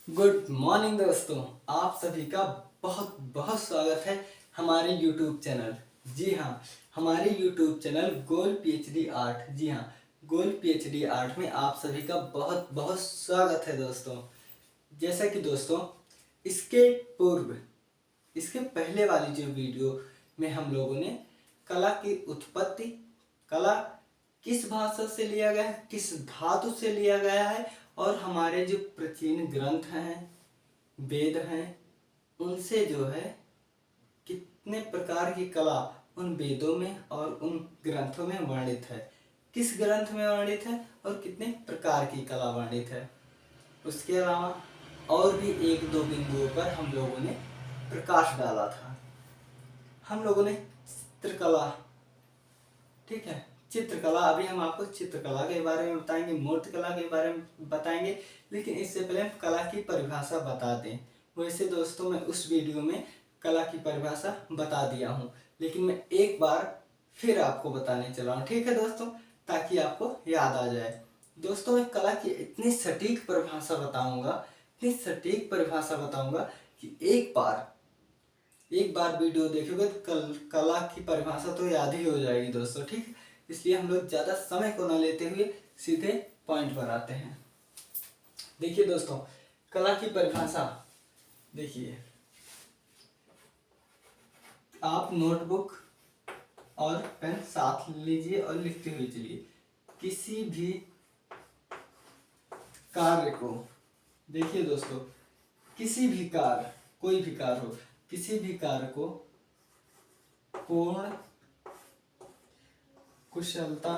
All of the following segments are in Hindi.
गुड मॉर्निंग दोस्तों। आप सभी का बहुत बहुत स्वागत है हमारे YouTube चैनल। जी हाँ, हमारे YouTube चैनल गोल पीएचडी आर्ट। जी हाँ, गोल पीएचडी आर्ट में आप सभी का बहुत बहुत स्वागत है दोस्तों। जैसा कि दोस्तों इसके पूर्व इसके पहले वाली जो वीडियो में हम लोगों ने कला की उत्पत्ति, कला किस भाषा से लिया गया है, किस धातु से लिया गया है और हमारे जो प्राचीन ग्रंथ हैं, वेद हैं, उनसे जो है कितने प्रकार की कला उन वेदों में और उन ग्रंथों में वर्णित है, किस ग्रंथ में वर्णित है और कितने प्रकार की कला वर्णित है। उसके अलावा और भी एक दो बिंदुओं पर हम लोगों ने प्रकाश डाला था। हम लोगों ने चित्रकला, ठीक है, चित्रकला, अभी हम आपको चित्रकला के बारे में बताएंगे, मूर्तिकला के बारे में बताएंगे, लेकिन इससे पहले हम कला की परिभाषा बता दें। वैसे दोस्तों मैं उस वीडियो में कला की परिभाषा बता दिया हूँ, लेकिन मैं एक बार फिर आपको बताने चला हूँ, ठीक है दोस्तों, ताकि आपको याद आ जाए। दोस्तों मैं कला की इतनी सटीक परिभाषा बताऊंगा, इतनी सटीक परिभाषा बताऊंगा कि एक बार वीडियो देखोगे तो कला की परिभाषा तो याद ही हो जाएगी दोस्तों, ठीक। इसलिए हम लोग ज़्यादा समय को न लेते हुए सीधे पॉइंट पर आते हैं। देखिए दोस्तों, कला की परिभाषा देखिए, आप नोटबुक और पेन साथ लीजिए और लिखते हुए चलिए। किसी भी कार्य को, देखिए दोस्तों, किसी भी कार्य, कोई भी कार्य हो, किसी भी कार्य को पूर्ण कुशलता,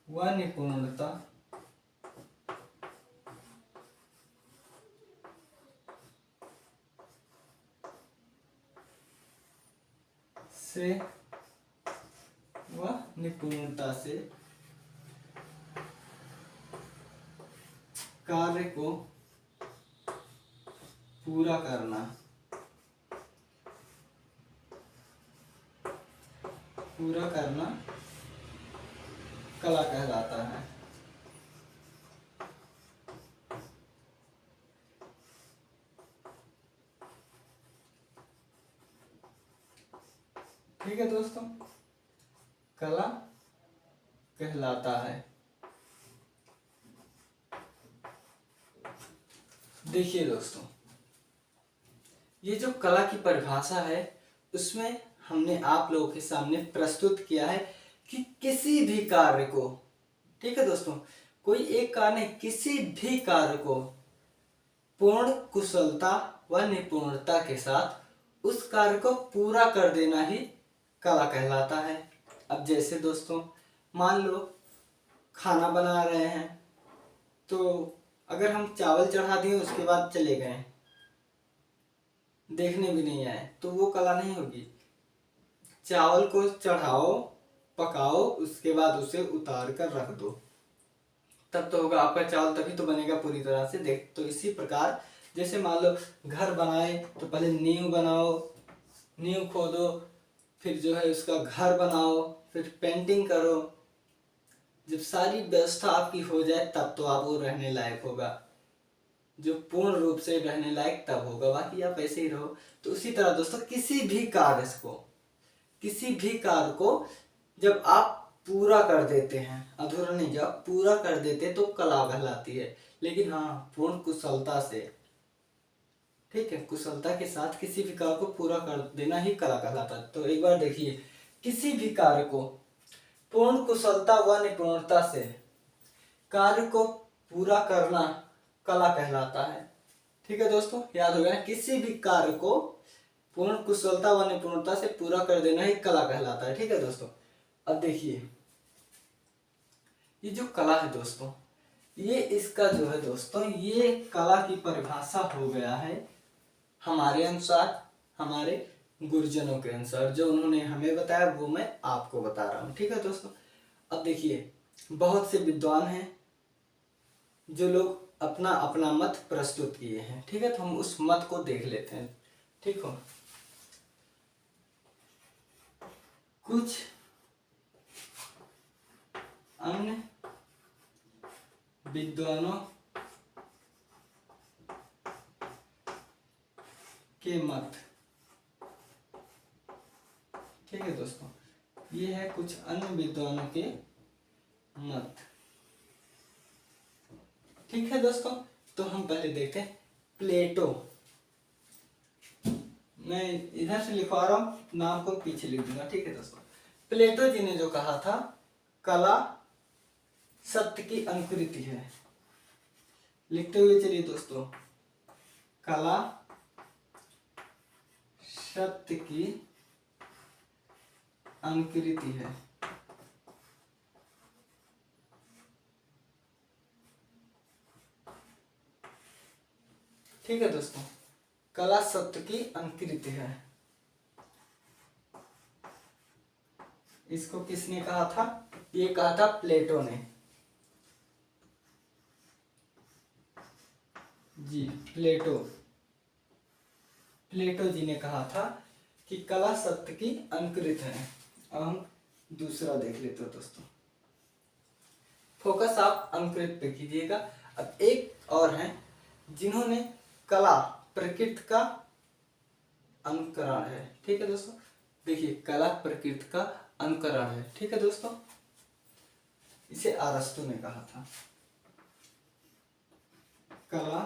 व निपुणता से कार्य को पूरा करना कला कहलाता है। ठीक है दोस्तों, कला कहलाता है। देखिए दोस्तों, ये जो कला की परिभाषा है उसमें हमने आप लोगों के सामने प्रस्तुत किया है कि किसी भी कार्य को, ठीक है दोस्तों, कोई एक कार्य नहीं, किसी भी कार्य को पूर्ण कुशलता व निपुणता के साथ उस कार्य को पूरा कर देना ही कला कहलाता है। अब जैसे दोस्तों मान लो खाना बना रहे हैं, तो अगर हम चावल चढ़ा दिए उसके बाद चले गए, देखने भी नहीं आए, तो वो कला नहीं होगी। चावल को चढ़ाओ, पकाओ, उसके बाद उसे उतार कर रख दो, तब तो होगा आपका चावल, तभी तो बनेगा पूरी तरह से। देख, तो इसी प्रकार जैसे मान लो घर बनाए तो पहले नींव बनाओ, नींव खोदो, फिर जो है उसका घर बनाओ, फिर पेंटिंग करो। जब सारी व्यवस्था आपकी हो जाए तब तो आप वो रहने लायक होगा, जो पूर्ण रूप से रहने लायक तब होगा, बाकी आप ऐसे ही रहो। तो उसी तरह दोस्तों किसी भी कार्य को जब आप पूरा कर देते हैं, अधूरा नहीं, जब आप पूरा कर देते तो कला कहलाती है। लेकिन हाँ, पूर्ण कुशलता से, ठीक है, कुशलता के साथ किसी भी कार्य को पूरा कर देना ही कला कहलाता है। तो एक बार देखिए, किसी भी कार्य को पूर्ण कुशलता व निपुणता से कार्य को पूरा करना कला कहलाता है। ठीक है दोस्तों, याद हो गया ना, किसी भी कार्य को पूर्ण कुशलता व निपुणता से पूरा कर देना ही कला कहलाता है। ठीक है दोस्तों, अब देखिए ये जो कला है दोस्तों, ये इसका जो है दोस्तों, ये कला की परिभाषा हो गया है हमारे अनुसार, हमारे गुरुजनों के अनुसार, जो उन्होंने हमें बताया वो मैं आपको बता रहा हूँ। ठीक है दोस्तों, अब देखिए बहुत से विद्वान हैं जो लोग अपना अपना मत प्रस्तुत किए हैं। ठीक है, तो हम उस मत को देख लेते हैं। ठीक हो, कुछ अन्य विद्वानों के मत। ठीक है दोस्तों, ये है कुछ अन्य विद्वानों के मत। ठीक है दोस्तों, तो हम पहले देखते हैं प्लेटो। मैं इधर से लिखवा रहा हूं, नाम को पीछे लिख दूंगा। ठीक है दोस्तों, प्लेटो जी ने जो कहा था, कला सत्य की अनुकृति है। लिखते हुए चलिए दोस्तों, कला सत्य की अनुकृति है। ठीक है दोस्तों, कला सत्य की अनुकृति है। इसको किसने कहा था? ये कहा था प्लेटो ने। जी, प्लेटो जी ने कहा था कि कला सत्य की अनुकृत है। अब हम दूसरा देख लेते हैं दोस्तों। फोकस आप अनुकृत पे कीजिएगा। अब एक और है जिन्होंने कला प्रकृति का अनुकरण है। ठीक है दोस्तों, देखिए कला प्रकृति का अनुकरण है। ठीक है दोस्तों, इसे अरस्तु ने कहा था। कला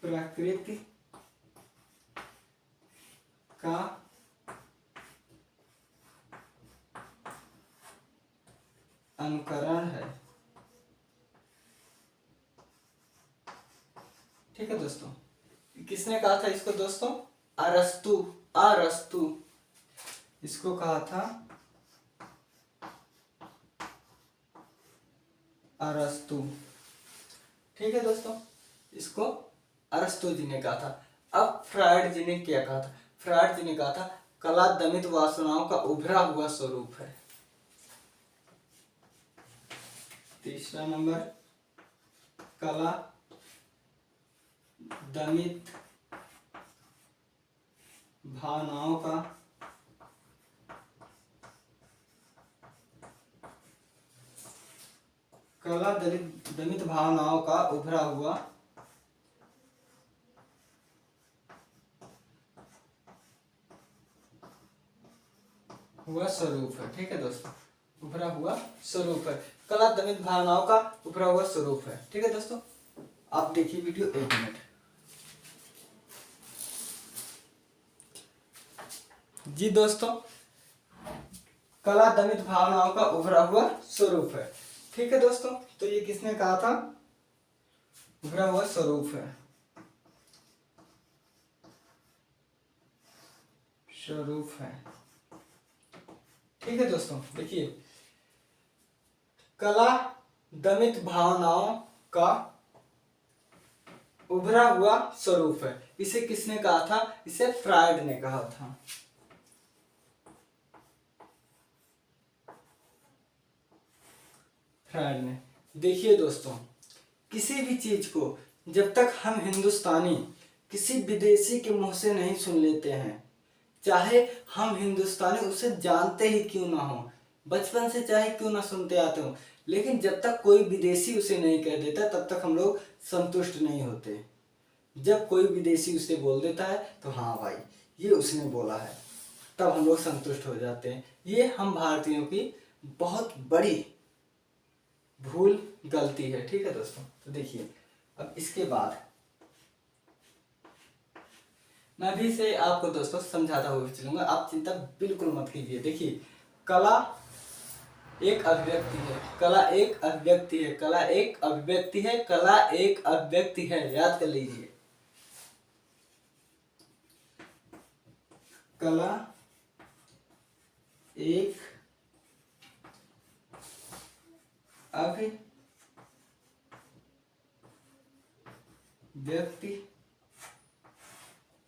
प्रकृति का अनुकरण है। ठीक है दोस्तों, किसने कहा था इसको दोस्तों? अरस्तु। अरस्तु इसको कहा था, अरस्तु। ठीक है दोस्तों, इसको अरस्तु जी ने कहा था। अब फ्रायड जी ने क्या कहा था? फ्रायड जी ने कहा था कला दमित वासनाओं का उभरा हुआ स्वरूप है। तीसरा नंबर, कला दमित भावनाओं का दमित भावनाओं का उभरा हुआ स्वरूप है। ठीक है दोस्तों, उभरा हुआ स्वरूप है। कला दमित भावनाओं का उभरा हुआ स्वरूप है। ठीक है दोस्तों, आप देखिए वीडियो 1 मिनट। जी दोस्तों, कला दमित भावनाओं का उभरा हुआ स्वरूप है। ठीक है दोस्तों, तो ये किसने कहा था? उभरा हुआ स्वरूप है। स्वरूप है। ठीक है दोस्तों, देखिए कला दमित भावनाओं का उभरा हुआ स्वरूप है। इसे किसने कहा था? इसे फ्रायड ने कहा था। फ्रायड ने। देखिए दोस्तों, किसी भी चीज को जब तक हम हिंदुस्तानी किसी विदेशी के मुंह से नहीं सुन लेते हैं, चाहे हम हिंदुस्तानी उसे जानते ही क्यों ना हो, बचपन से चाहे क्यों ना सुनते आते हो, लेकिन जब तक कोई विदेशी उसे नहीं कह देता तब तक हम लोग संतुष्ट नहीं होते। जब कोई विदेशी उसे बोल देता है तो हाँ भाई ये उसने बोला है, तब हम लोग संतुष्ट हो जाते हैं। ये हम भारतीयों की बहुत बड़ी भूल गलती है। ठीक है दोस्तों, तो देखिए अब इसके बाद मैं भी से आपको दोस्तों समझाता हुआ चलूंगा, आप चिंता बिल्कुल मत कीजिए। देखिए कला एक अभिव्यक्ति है। कला एक अभिव्यक्ति है। कला एक अभिव्यक्ति है। कला एक अभिव्यक्ति है, याद कर लीजिए। कला एक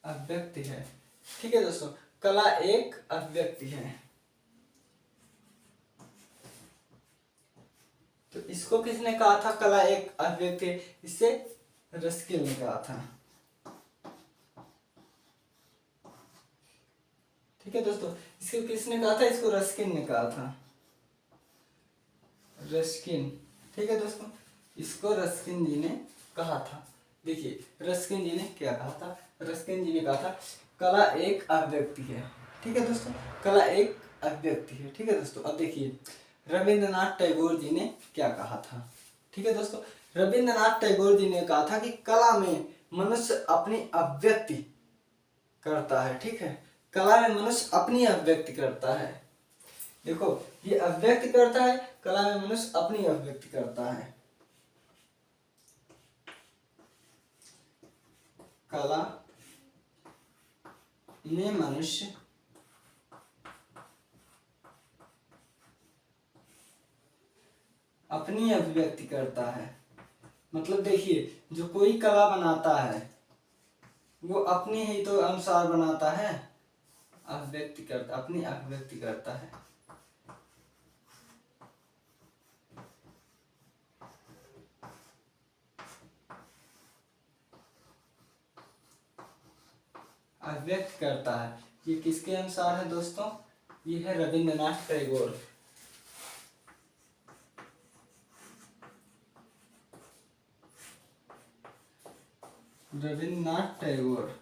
अभिव्यक्ति है। ठीक है दोस्तों, कला एक अभिव्यक्ति है। तो इसको किसने कहा था? कला एक अभिव्यक्ति है। इससे रस्किन ने कहा था। ठीक है दोस्तों, इसको किसने कहा था? इसको रस्किन ने कहा था। रस्किन, ठीक है दोस्तों, इसको रस्किन जी ने कहा था। देखिए रस्किन जी ने क्या कहा था, रस्किन जी ने कहा था कला एक अभिव्यक्ति है, ठीक है दोस्तों, कला एक अभिव्यक्ति है, ठीक है दोस्तों। अब देखिए रविंद्रनाथ टैगोर जी ने क्या कहा था, ठीक है दोस्तों, रविंद्रनाथ टैगोर जी ने कहा था कि कला में मनुष्य अपनी अभिव्यक्ति करता है, ठीक है, कला में मनुष्य अपनी अभिव्यक्ति करता है। देखो ये अभिव्यक्ति करता है, कला में मनुष्य अपनी अभिव्यक्ति करता है। कला में मनुष्य अपनी अभिव्यक्ति करता है। मतलब देखिए जो कोई कला बनाता है वो अपने ही तो अनुसार बनाता है, अभिव्यक्ति करता, अपनी अभिव्यक्ति करता है। अभिव्यक्त करता है, ये किसके अनुसार है दोस्तों, ये है रविंद्रनाथ टैगोर। रविंद्रनाथ टैगोर,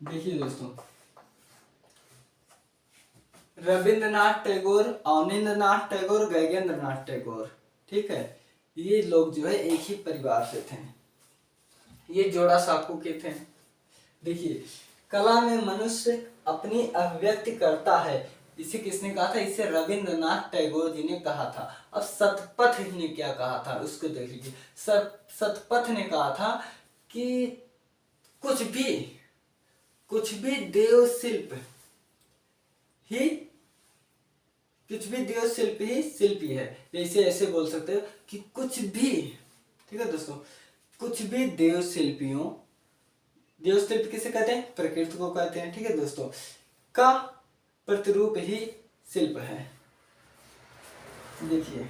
देखिए दोस्तों रविंद्रनाथ टैगोर, अवनींद्रनाथ टैगोर, गगनेंद्रनाथ टैगोर, ठीक है, ये लोग जो है एक ही परिवार से थे, ये जोड़ा साकू के थे। देखिए कला में मनुष्य अपनी अभिव्यक्ति करता है, इसे किसने कहा था, इसे रविंद्रनाथ टैगोर जी ने कहा था। अब सतपथ ने क्या कहा था उसको देख लीजिए। सतपथ ने कहा था कि कुछ भी देव शिल्प ही, कुछ भी देव शिल्प ही शिल्पी है। जैसे ऐसे बोल सकते हो कि कुछ भी, ठीक है दोस्तों, कुछ भी देव शिल्पियों, देव शिल्प किसे कहते हैं, प्रकृति को कहते हैं, ठीक है दोस्तों, का प्रतिरूप ही शिल्प है। देखिए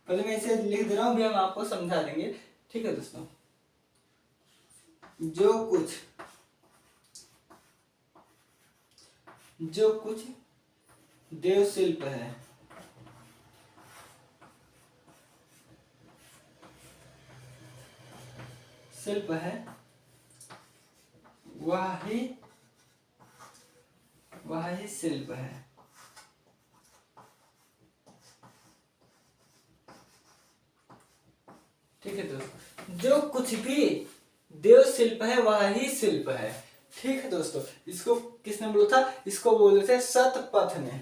पहले मैं इसे लिख दे रहा हूं, भी हम आपको समझा देंगे, ठीक है दोस्तों। जो कुछ देव शिल्प है, शिल्प है, वह ही शिल्प है। ठीक है दोस्तों, जो कुछ भी देव शिल्प है वह ही शिल्प है, ठीक है दोस्तों। इसको किसने बोला था, इसको बोले थे सतपथ ने।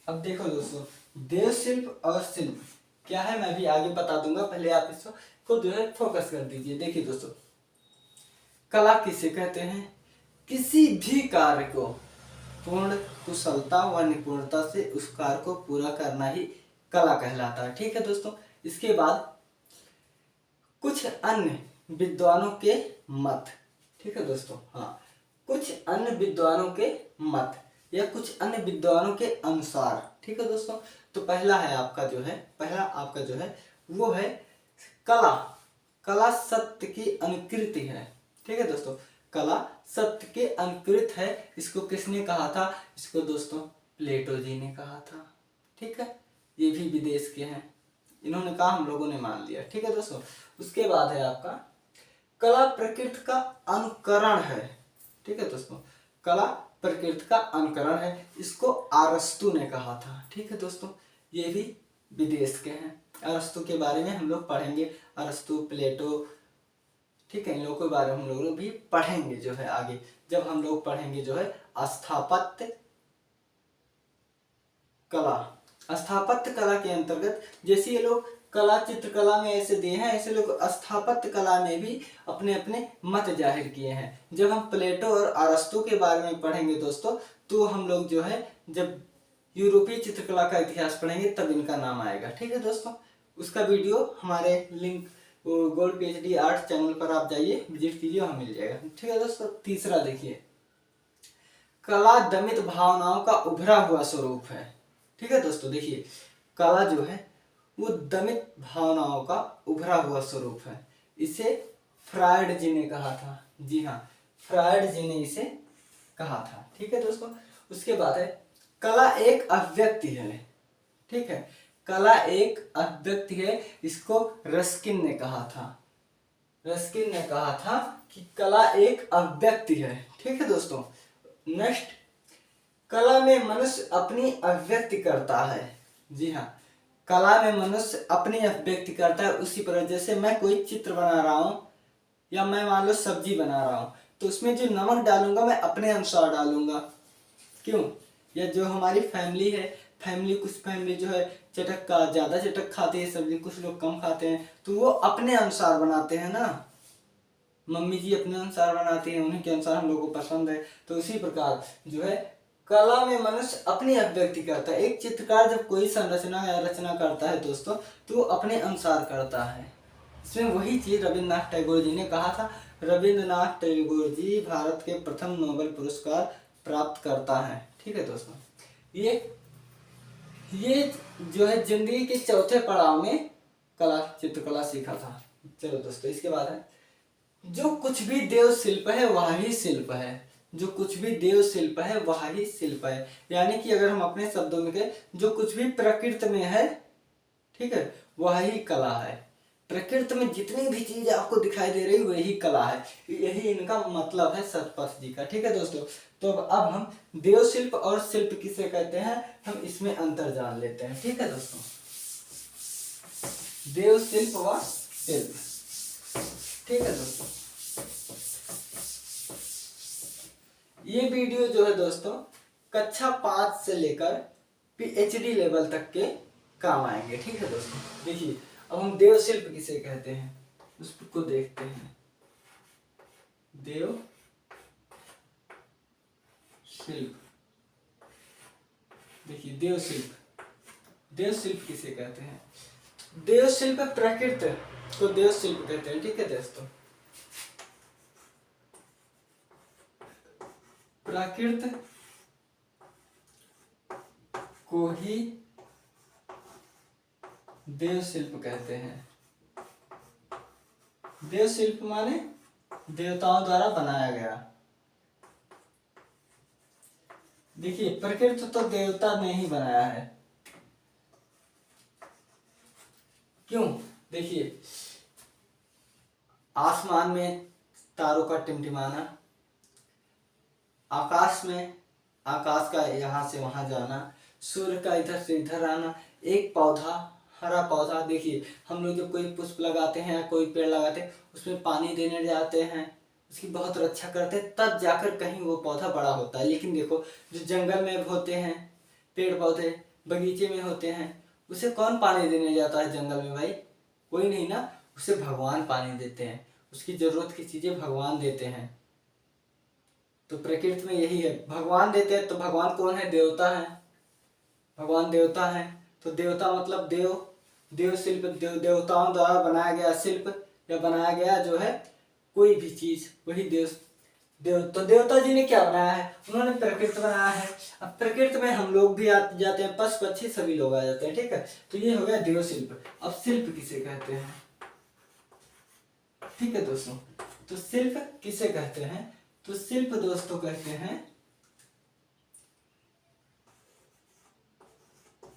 अब देखो दोस्तों, देव शिल्प और शिल्प क्या है मैं भी आगे बता दूंगा, पहले आप इसको जो है फोकस कर दीजिए। देखिए दोस्तों, कला किसे कहते हैं, किसी भी कार्य को पूर्ण कुशलता व निपुणता से उस कार्य को पूरा करना ही कला कहलाता है, ठीक है दोस्तों। इसके बाद कुछ अन्य विद्वानों के मत, ठीक है दोस्तों, हाँ, कुछ अन्य विद्वानों के मत या कुछ अन्य विद्वानों के अनुसार, ठीक है दोस्तों। तो पहला आपका जो है वो है कला सत्य की अनुकृति है, ठीक है दोस्तों, कला सत्य के अनुकृत है। इसको किसने कहा था, इसको दोस्तों प्लेटो जी ने कहा था, ठीक है, ये भी विदेश के हैं, इन्होंने कहा, हम लोगों ने मान लिया, ठीक है दोस्तों। उसके बाद है आपका कला प्रकृति का अनुकरण है, ठीक है दोस्तों, कला प्रकृति का अनुकरण है, इसको अरस्तु ने कहा था, ठीक है दोस्तों, ये भी विदेश के हैं। अरस्तु के बारे में हम लोग पढ़ेंगे, अरस्तु, प्लेटो, ठीक है, इन लोगों के बारे में हम लोग भी पढ़ेंगे जो है आगे, जब हम लोग पढ़ेंगे जो है स्थापत्य कला के अंतर्गत। जैसे ये लोग कला चित्रकला में ऐसे दिए हैं, ऐसे लोग स्थापत्य कला में भी अपने अपने मत जाहिर किए हैं। जब हम प्लेटो और अरस्तु के बारे में पढ़ेंगे दोस्तों, तो हम लोग जो है जब यूरोपीय चित्रकला का इतिहास पढ़ेंगे तब इनका नाम आएगा, ठीक है दोस्तों। उसका वीडियो हमारे link gold PhD art channel पर आप जाइए, विजिट कीजिए, वहां मिल जाएगा, ठीक है दोस्तों। तीसरा देखिए, कला दमित भावनाओं का उभरा हुआ स्वरूप है, ठीक है दोस्तों। देखिए कला जो है वो दमित भावनाओं का उभरा हुआ स्वरूप है, इसे फ्रायड जी ने कहा था, जी हाँ, फ्रायड जी ने इसे कहा था। ठीक है दोस्तों, उसके बाद है कला एक अभिव्यक्ति है। ठीक है, कला एक अभिव्यक्ति है, इसको रस्किन ने कहा था। रस्किन ने कहा था कि कला एक अभिव्यक्ति है। ठीक है दोस्तों, नेक्स्ट, कला में मनुष्य अपनी अभिव्यक्ति करता है। जी हाँ, कला में मनुष्य अपनी अभिव्यक्ति करता है। उसी पर जैसे मैं कोई चित्र बना रहा हूँ या मैं मान लो सब्जी बना रहा हूँ, तो उसमें जो नमक डालूंगा मैं अपने अनुसार डालूंगा। क्यों? या जो हमारी फैमिली है, कुछ फैमिली जो है चटक का ज़्यादा चटक खाते हैं सब्जी, कुछ लोग कम खाते हैं, तो वो अपने अनुसार बनाते हैं ना। मम्मी जी अपने अनुसार बनाती हैं, उन्हीं के अनुसार हम लोगों को पसंद है। तो उसी प्रकार जो है कला में मनुष्य अपनी अभिव्यक्ति करता है। एक चित्रकार जब कोई संरचना या रचना करता है दोस्तों, तो वो अपने अनुसार करता है। इसमें वही चीज रविन्द्रनाथ टैगोर जी ने कहा था। रविन्द्रनाथ टैगोर जी भारत के प्रथम नोबेल पुरस्कार प्राप्त करता है। ठीक है दोस्तों, ये जो है जिंदगी के चौथे पड़ाव में चित्रकला सीखा था। चलो दोस्तों, इसके बाद है जो कुछ भी देव शिल्प है वह ही शिल्प है। जो कुछ भी देव शिल्प है वह ही शिल्प है। यानी कि अगर हम अपने शब्दों में कहें, जो कुछ भी प्रकृति में है, ठीक है, वह ही कला है। प्रकृति में जितनी भी चीज आपको दिखाई दे रही वही कला है। यही इनका मतलब है शतपथ जी का। ठीक है दोस्तों, तो अब हम देव शिल्प और शिल्प किसे कहते हैं, हम इसमें अंतर जान लेते हैं। ठीक है दोस्तों, देव शिल्प व शिल्प। ठीक है दोस्तों, ये वीडियो जो है दोस्तों कक्षा 5 से लेकर पीएचडी लेवल तक के काम आएंगे। ठीक है दोस्तों, देखिए अब हम देव शिल्प किसे कहते हैं उसको देखते हैं। देव शिल्प, देखिए देव शिल्प किसे कहते हैं। देव शिल्प प्रकृति को देव शिल्प कहते हैं। ठीक है दोस्तों, प्रकृति को ही देव शिल्प कहते हैं। देव शिल्प माने देवताओं द्वारा बनाया गया। देखिए प्रकृति तो देवता ने ही बनाया है। क्यों? देखिए आसमान में तारों का टिमटिमाना, आकाश में आकाश का यहाँ से वहां जाना, सूर्य का इधर से इधर आना, एक पौधा, हरा पौधा। देखिए हम लोग जब कोई पुष्प लगाते हैं या कोई पेड़ लगाते हैं, उसमें पानी देने जाते हैं, उसकी बहुत रक्षा करते हैं, तब जाकर कहीं वो पौधा बड़ा होता है। लेकिन देखो जो जंगल में होते हैं पेड़ पौधे, बगीचे में होते हैं, उसे कौन पानी देने जाता है जंगल में? भाई कोई नहीं ना, उसे भगवान पानी देते हैं। उसकी जरूरत की चीजें भगवान देते हैं। तो प्रकृति में यही है, भगवान देते हैं। तो भगवान कौन है? देवता है। भगवान देवता है, तो देवता मतलब देव शिल्प, देवताओं द्वारा बनाया गया शिल्प या बनाया गया जो है कोई भी चीज, वही तो देवता जी ने क्या बनाया है? उन्होंने प्रकृति बनाया है। अब प्रकृति में हम लोग भी आ जाते हैं, पशु पक्षी सभी लोग आ जाते हैं। ठीक है, तो ये हो गया देव शिल्प। अब शिल्प किसे कहते हैं? ठीक है दोस्तों, तो शिल्प किसे कहते हैं? तो शिल्प दोस्तों कहते हैं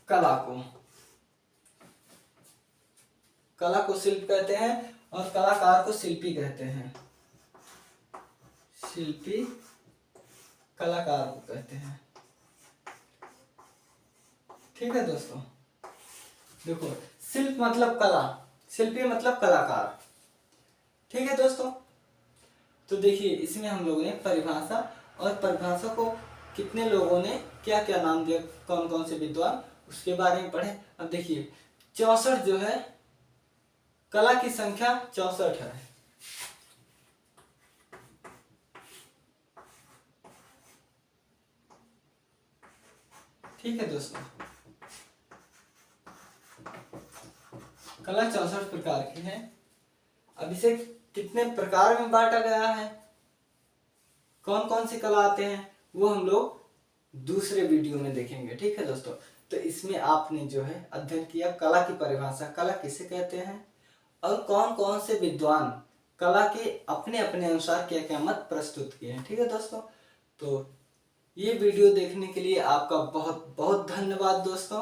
कला को। कला को शिल्प कहते हैं और कलाकार को शिल्पी कहते हैं। शिल्पी कलाकार को कहते हैं। ठीक है दोस्तों, देखो शिल्प मतलब कला, शिल्पी मतलब कलाकार। ठीक है दोस्तों, तो देखिए इसमें हम लोगों ने परिभाषा, और परिभाषा को कितने लोगों ने क्या क्या नाम दिया, कौन कौन से विद्वान, उसके बारे में पढ़े। अब देखिए 64 जो है, कला की संख्या 64 है। ठीक है दोस्तों, कला 64 प्रकार की है। अब इसे कितने प्रकार में बांटा गया है, कौन कौन सी कला आते हैं, वो हम लोग दूसरे वीडियो में देखेंगे। ठीक है दोस्तों, तो इसमें आपने जो है अध्ययन किया कला की परिभाषा, कला किसे कहते हैं, और कौन कौन से विद्वान कला के अपने अपने अनुसार क्या क्या मत प्रस्तुत किए हैं। ठीक है दोस्तों, तो ये वीडियो देखने के लिए आपका बहुत बहुत धन्यवाद दोस्तों।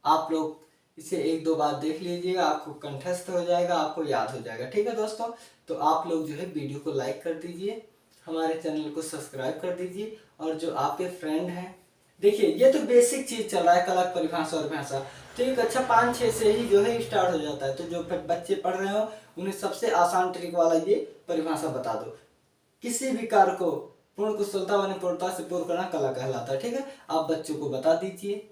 आप लोग इसे एक दो बार देख लीजिएगा, आपको कंठस्थ हो जाएगा, आपको याद हो जाएगा। ठीक है दोस्तों, तो आप लोग जो है वीडियो को लाइक कर दीजिए, हमारे चैनल को सब्सक्राइब कर दीजिए, और जो आपके फ्रेंड हैं, देखिए ये तो बेसिक चीज़ चल रहा है, कलक परिभाषा और भाषा, तो एक अच्छा 5-6 से ही जो है स्टार्ट हो जाता है। तो जो बच्चे पढ़ रहे हो उन्हें सबसे आसान ट्रिक वाला ये परिभाषा बता दो। किसी भी कार्य को पूर्ण कुशलता व निपुणता से पूर्ण करना कला कहलाता है। ठीक है, आप बच्चों को बता दीजिए,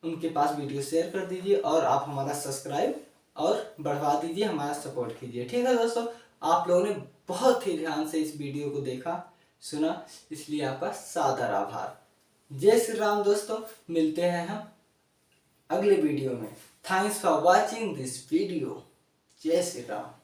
उनके पास वीडियो शेयर कर दीजिए, और आप हमारा सब्सक्राइब और बढ़वा दीजिए, हमारा सपोर्ट कीजिए। ठीक है दोस्तों, आप लोगों ने बहुत ही ध्यान से इस वीडियो को देखा सुना, इसलिए आपका सादर आभार। जय श्री राम दोस्तों, मिलते हैं हम अगले वीडियो में। Thanks for watching this video. जय श्री राम।